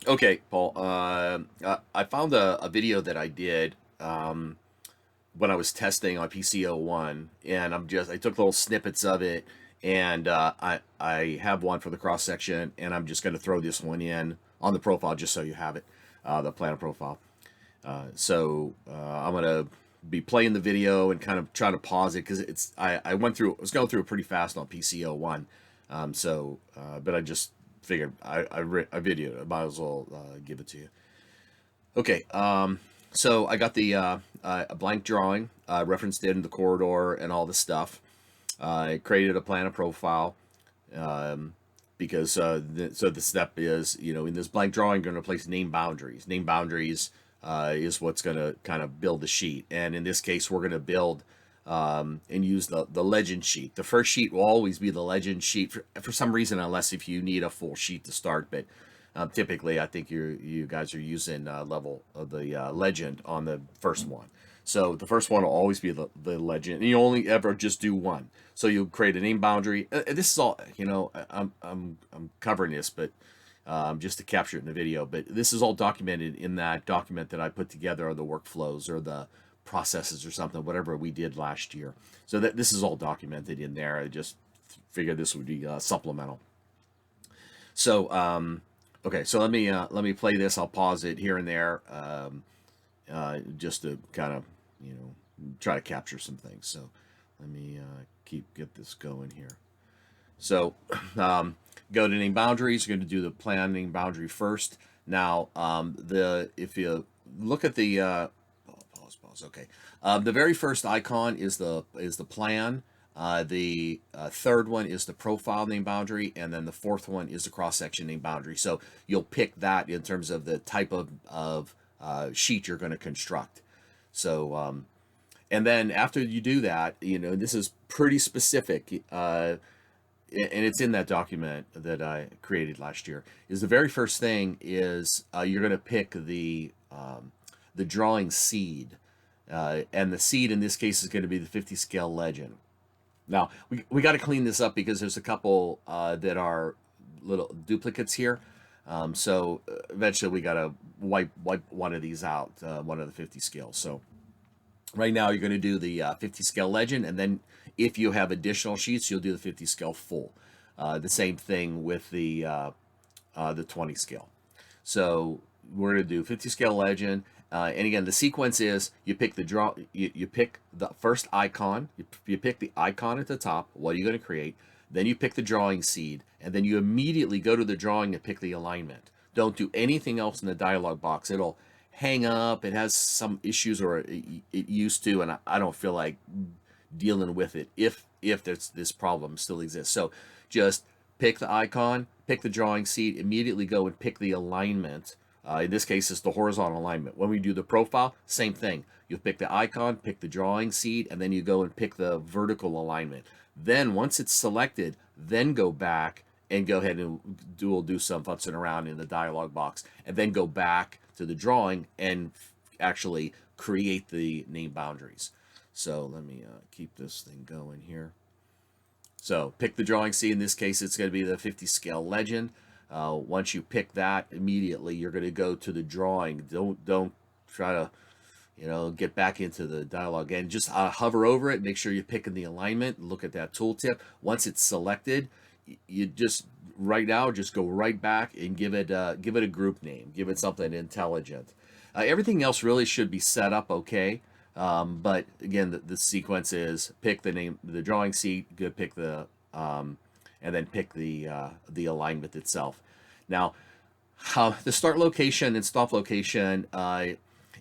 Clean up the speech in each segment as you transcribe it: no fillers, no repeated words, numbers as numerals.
Okay, Paul. I found a video that I did when I was testing on PCO1, and I took little snippets of it, and I have one for the cross section, and I'm just going to throw this one in on the profile just so you have it, the planet profile. I'm gonna be playing the video and kind of try to pause it because I was going through it pretty fast on PCO1. But I just figured I videoed it. I might as well give it to you. Okay. So I got the a blank drawing, referenced it in the corridor and all the stuff. I created a planet profile. Um, because so the step is, in this blank drawing, you're going to place name boundaries. Name boundaries is what's going to kind of build the sheet. And in this case, we're going to build and use the legend sheet. The first sheet will always be the legend sheet for some reason, unless if you need a full sheet to start. But typically, I think you guys are using level of the legend on the first one. So the first one will always be the legend. And you only ever just do one. So you'll create a name boundary. This is all, I'm covering this, but just to capture it in the video. But this is all documented in that document that I put together, or the workflows or the processes or something, whatever we did last year. So that this is all documented in there. I just figured this would be supplemental. So okay, so let me play this. I'll pause it here and there, just to kind of try to capture some things. So let me get this going here. So go to name boundaries. You're going to do the plan name boundary first. Now, if you look at the pause. Okay, the very first icon is the plan. The third one is the profile name boundary, and then the fourth one is the cross section name boundary. So you'll pick that in terms of the type of sheet you're going to construct. So and then after you do that, this is pretty specific. And it's in that document that I created last year. Is the very first thing is you're going to pick the drawing seed, and the seed in this case is going to be the 50 scale legend. Now we got to clean this up because there's a couple that are little duplicates here. So eventually we got to wipe one of these out, one of the 50 scales. So right now you're going to do the 50 scale legend, and then if you have additional sheets, you'll do the 50 scale full. The same thing with the 20 scale. So we're going to do 50 scale legend. And again, the sequence is you pick you pick the first icon, you pick the icon at the top, what are you going to create? Then you pick the drawing seed, and then you immediately go to the drawing and pick the alignment. Don't do anything else in the dialog box. It'll hang up. It has some issues, or it used to, and I don't feel like dealing with it if this problem still exists. So just pick the icon, pick the drawing seed, immediately go and pick the alignment. In this case, it's the horizontal alignment. When we do the profile, same thing. You pick the icon, pick the drawing seed, and then you go and pick the vertical alignment. Then once it's selected, then go back and go ahead and do some futzing around in the dialog box, and then go back to the drawing and actually create the name boundaries. So let me keep this thing going here. So pick the drawing seed. In this case, it's going to be the 50 scale legend. Once you pick that, immediately you're going to go to the drawing. Don't try to get back into the dialogue, and just hover over it. Make sure you're picking the alignment. Look at that tooltip. Once it's selected, you just right now just go right back and give it a group name. Give it something intelligent. Everything else really should be set up okay. But again, the sequence is pick the name, the drawing seat, go pick and then pick the alignment itself. Now, the start location and stop location,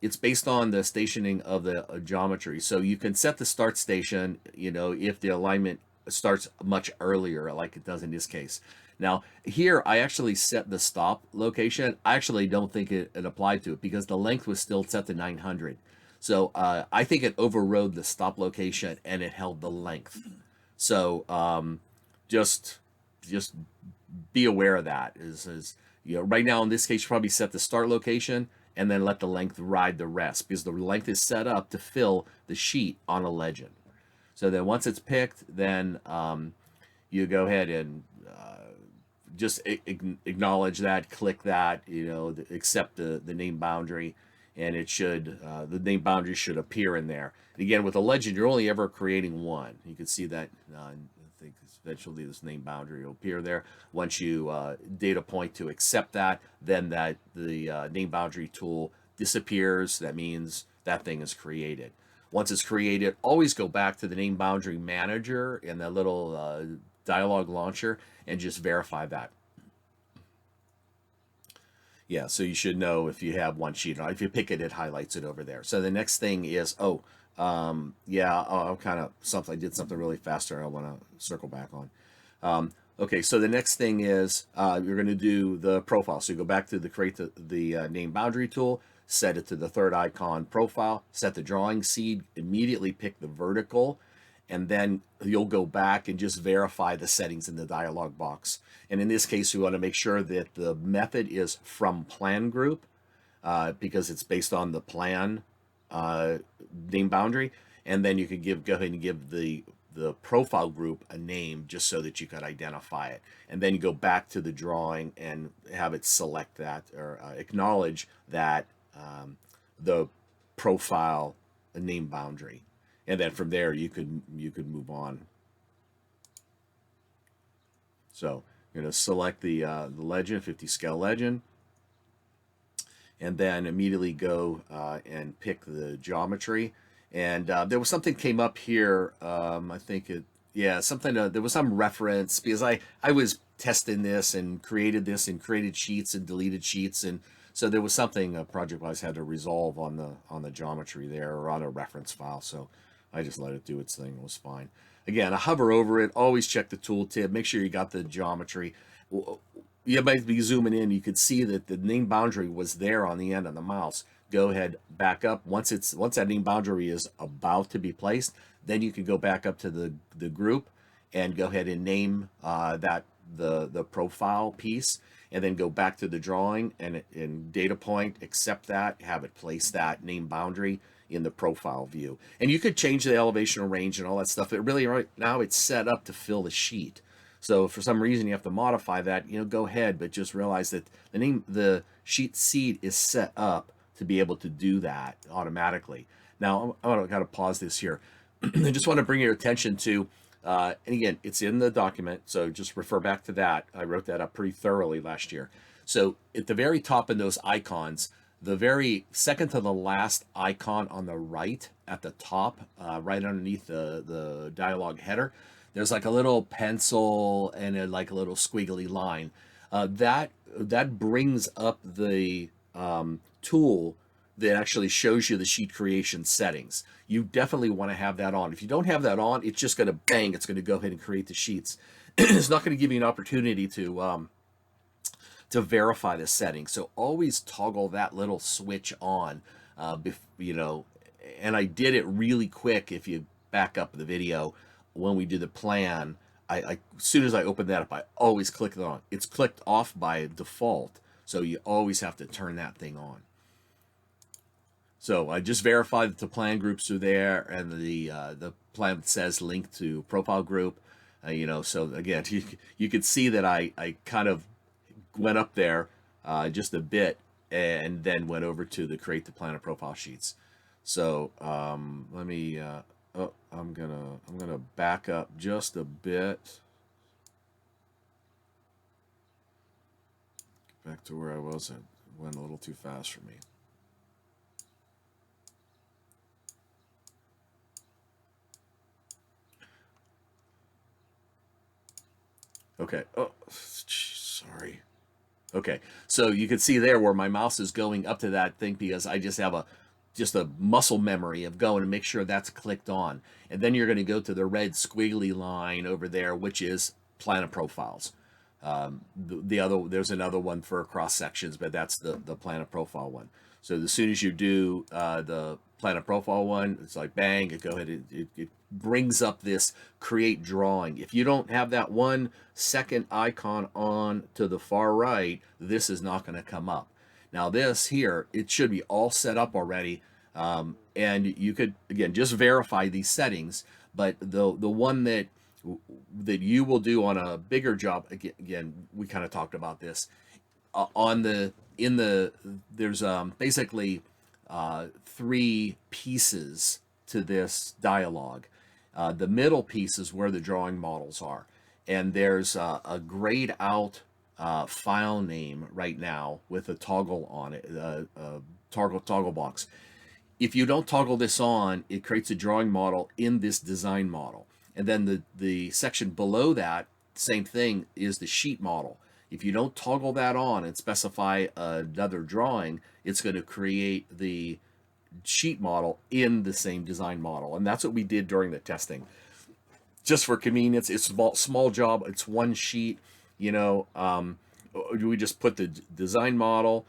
it's based on the stationing of the geometry. So you can set the start station, if the alignment starts much earlier, like it does in this case. Now, here I actually set the stop location. I actually don't think it applied to it because the length was still set to 900. So I think it overrode the stop location and it held the length. So just be aware of that. Right now in this case, you probably set the start location and then let the length ride the rest, because the length is set up to fill the sheet on a legend. So then once it's picked, then you go ahead and just acknowledge that, click that, accept the name boundary, and it should, the name boundary should appear in there. And again, with a legend, you're only ever creating one. You can see that, I think eventually this name boundary will appear there. Once you data point to accept that, then the name boundary tool disappears. That means that thing is created. Once it's created, always go back to the name boundary manager in that little dialog launcher and just verify that. Yeah, so you should know if you have one sheet. If you pick it, it highlights it over there. So the next thing is, I'm kind of something, I did something really faster I want to circle back on. Okay, so the next thing is you're going to do the profile. So you go back to create the name boundary tool, set it to the third icon profile, set the drawing seed, immediately pick the vertical, and then you'll go back and just verify the settings in the dialog box. And in this case, we want to make sure that the method is from plan group because it's based on the plan name boundary. And then you can go ahead and give the profile group a name just so that you could identify it. And then you go back to the drawing and have it select that or acknowledge that the profile name boundary. And then from there you could move on. So you're going to select the legend, 50 scale legend, and then immediately go and pick the geometry. And there was something came up here. I think something. There was some reference because I was testing this and created sheets and deleted sheets, and so there was something project-wise had to resolve on the geometry there or on a reference file. So I just let it do its thing. It was fine. Again, I hover over it. Always check the tooltip. Make sure you got the geometry. You might be zooming in. You could see that the name boundary was there on the end of the mouse. Go ahead, back up. Once that name boundary is about to be placed, then you can go back up to the group and go ahead and name the profile piece, and then go back to the drawing and data point, accept that, have it place that name boundary in the profile view. And you could change the elevation range and all that stuff. It really, right now it's set up to fill the sheet. So if for some reason you have to modify that, go ahead, but just realize that the sheet seed is set up to be able to do that automatically. Now I'm going to pause this here. I just want to bring your attention to, and again, it's in the document, so just refer back to that. I wrote that up pretty thoroughly last year. So at the very top in those icons, the very second to the last icon on the right at the top, right underneath the dialog header, there's like a little pencil and like a little squiggly line. That brings up the tool that actually shows you the sheet creation settings. You definitely want to have that on. If you don't have that on, it's just going to bang. It's going to go ahead and create the sheets. It's not going to give you an opportunity to verify the setting. So always toggle that little switch on, and I did it really quick. If you back up the video, when we do the plan, I as soon as I open that up, I always click it on. It's clicked off by default, so you always have to turn that thing on. So I just verified that the plan groups are there, and the plan says link to profile group. So again, you could see that I kind of went up there just a bit, and then went over to the create the plan of profile sheets. So let me. I'm gonna back up just a bit. Back to where I was. It went a little too fast for me. Okay. Oh, sorry. Okay. So you can see there where my mouse is going up to that thing because I just have just a muscle memory of going to make sure that's clicked on. And then you're going to go to the red squiggly line over there, which is plan of profiles. There's another one for cross sections, but that's the plan of profile one. So as soon as you do the plan of profile one, it's like bang, it go ahead, it brings up this create drawing. If you don't have that 1 second icon on to the far right, this is not going to come up. Now this here, it should be all set up already, and you could again just verify these settings. But the one that that you will do on a bigger job. Again, we kind of talked about this on the in the there's basically three pieces to this dialogue. The middle piece is where the drawing models are, and there's a grayed out file name right now with a toggle on it, toggle box. If you don't toggle this on, it creates a drawing model in this design model. And then the section below that, same thing, is the sheet model. If you don't toggle that on and specify another drawing, it's going to create the sheet model in the same design model. And that's what we did during the testing. Just for convenience, it's a small job. It's one sheet, you know. We just put the design model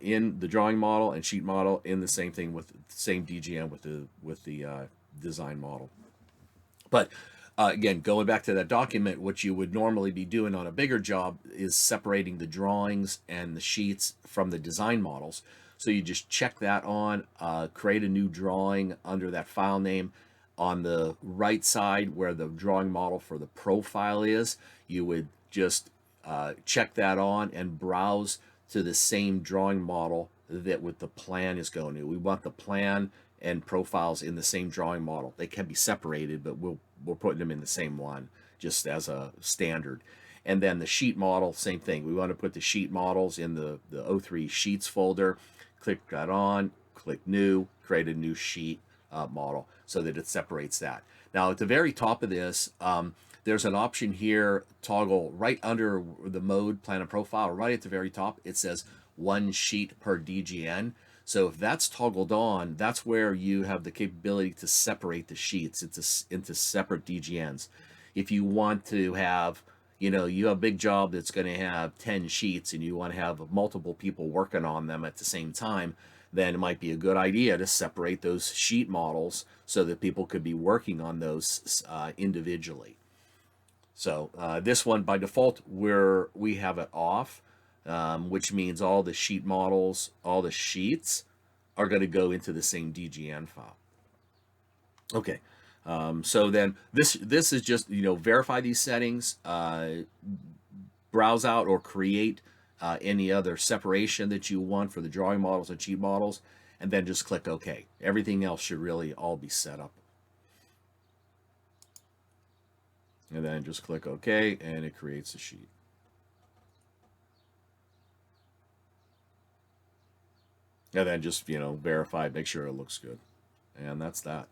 in the drawing model and sheet model in the same thing with the same DGM with the design model. But again, going back to that document, what you would normally be doing on a bigger job is separating the drawings and the sheets from the design models. So you just check that on, create a new drawing under that file name. On the right side where the drawing model for the profile is, you would just check that on and browse to the same drawing model that with the plan is going to. We want the plan and profiles in the same drawing model. They can be separated, but we're putting them in the same one just as a standard. And then the sheet model, same thing. We want to put the sheet models in the O3 Sheets folder. Click that on, click New, create a new sheet model so that it separates that. Now at the very top of this, there's an option here, toggle right under the mode, plan and profile, right at the very top. It says one sheet per DGN. So if that's toggled on, that's where you have the capability to separate the sheets into separate DGNs. If you want to have, you have a big job that's going to have 10 sheets and you want to have multiple people working on them at the same time, then it might be a good idea to separate those sheet models so that people could be working on those individually. So this one by default we have it off, which means all the sheet models, all the sheets are going to go into the same DGN file. Okay, so then this is just verify these settings, browse out or create any other separation that you want for the drawing models and sheet models, and then just click OK. Everything else should really all be set up. And then just click OK, and it creates a sheet. And then just, verify, make sure it looks good. And that's that.